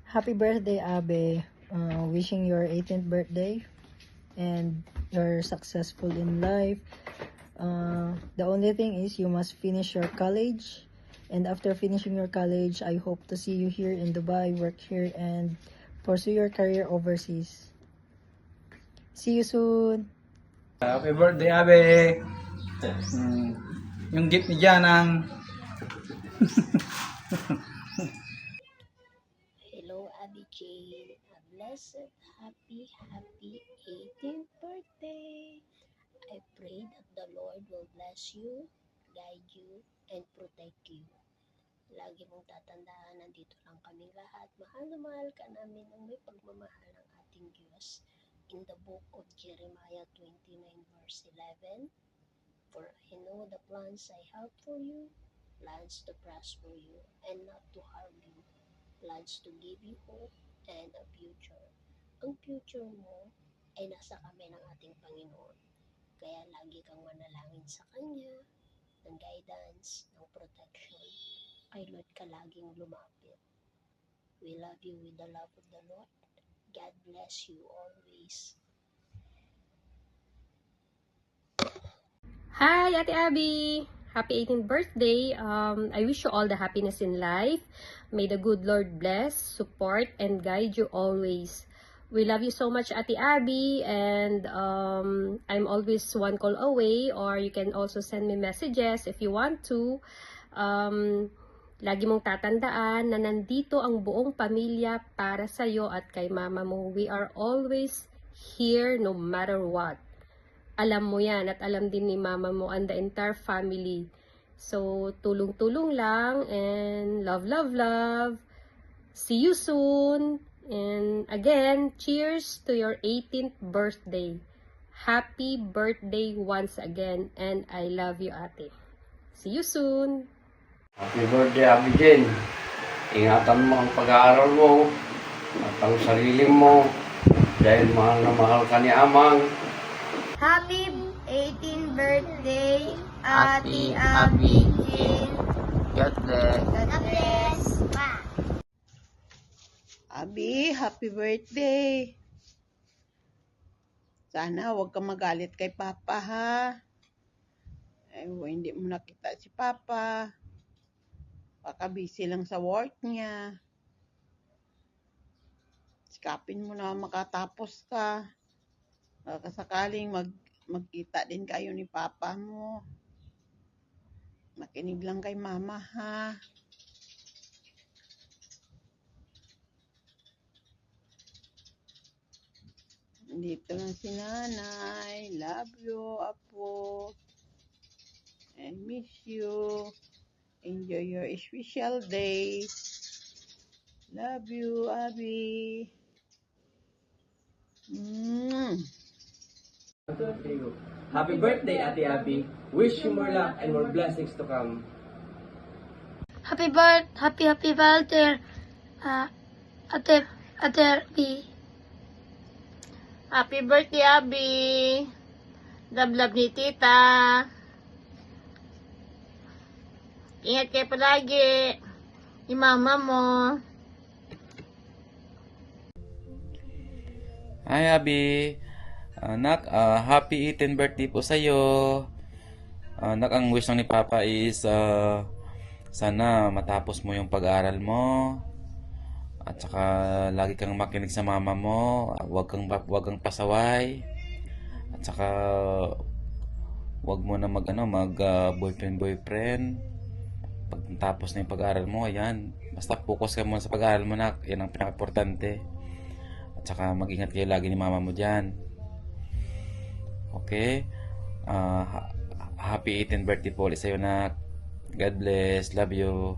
Happy birthday, Abe. Wishing your 18th birthday and you're successful in life. The only thing is you must finish your college. And after finishing your college, I hope to see you here in Dubai, work here, and pursue your career overseas. See you soon! Happy birthday, Abe! Yung gift ni Janang. Hello, Abby Jane. A blessed, happy 18th birthday. I pray that the Lord will bless you, guide you, and protect you. Lagi mong tatandaan, nandito lang kaming lahat. Mahal na mahal ka namin ng may pagmamahal ng ating Diyos. In the book of Jeremiah 29 verse 11, For I know the plans I have for you, plans to prosper you and not to harm you, plans to give you hope and a future. Ang future mo ay nasa kamay ng ating Panginoon. Kaya lagi kang manalangin sa Kanya ng guidance, ng protection. Kay Lord ka laging lumapit. We love you with the love of the Lord. God bless you always. Hi, Ate Abby! Happy 18th birthday! I wish you all the happiness in life. May the good Lord bless, support, and guide you always. We love you so much, Ate Abby, and I'm always one call away, or you can also send me messages if you want to. Lagi mong tatandaan na nandito ang buong pamilya para sa'yo at kay mama mo. We are always here no matter what. Alam mo yan at alam din ni mama mo and the entire family. So, tulong-tulong lang and love, love, love. See you soon. And again, cheers to your 18th birthday. Happy birthday once again and I love you, ate. See you soon. Happy birthday, Abby Jane. Ingatan mo ang pag-aaral mo at ang sarili mo dahil mahal na mahal ka ni Amang. Happy 18th birthday, Ate Abby Jane. God bless. God bless. Abi, happy birthday. Sana huwag ka magalit kay Papa, ha? Hindi mo nakita si Papa. Baka busy lang sa work niya. Sikapin mo na makatapos ka. Baka sakaling magkita din kayo ni Papa mo. Makinig lang kay Mama, ha? Dito lang si Nanay. Love you, Apo. I miss you. Enjoy your special day. Love you, Abby. Happy birthday, Ate Abby. Wish you more luck and more blessings to come. Happy birthday, Ate Abby. Happy birthday, Abby. Love ni Tita. Ingat kayo palagi. Ni mama mo. Hi, Abby. Anak, happy 18th birthday po sa'yo. Anak, ang wish lang ni Papa is sana matapos mo yung pag-aaral mo. At saka lagi kang makinig sa mama mo. Huwag kang pasaway. At saka huwag mo na mag boyfriend. Pag tapos na yung pag-aaral mo, ayan. Basta focus ka muna sa pag-aaral mo, nak. Yan ang pinaka-importante. At saka mag-ingat kayo lagi ni mama mo dyan. Okay? Happy 18th birthday po ulit sa'yo, nak. God bless. Love you.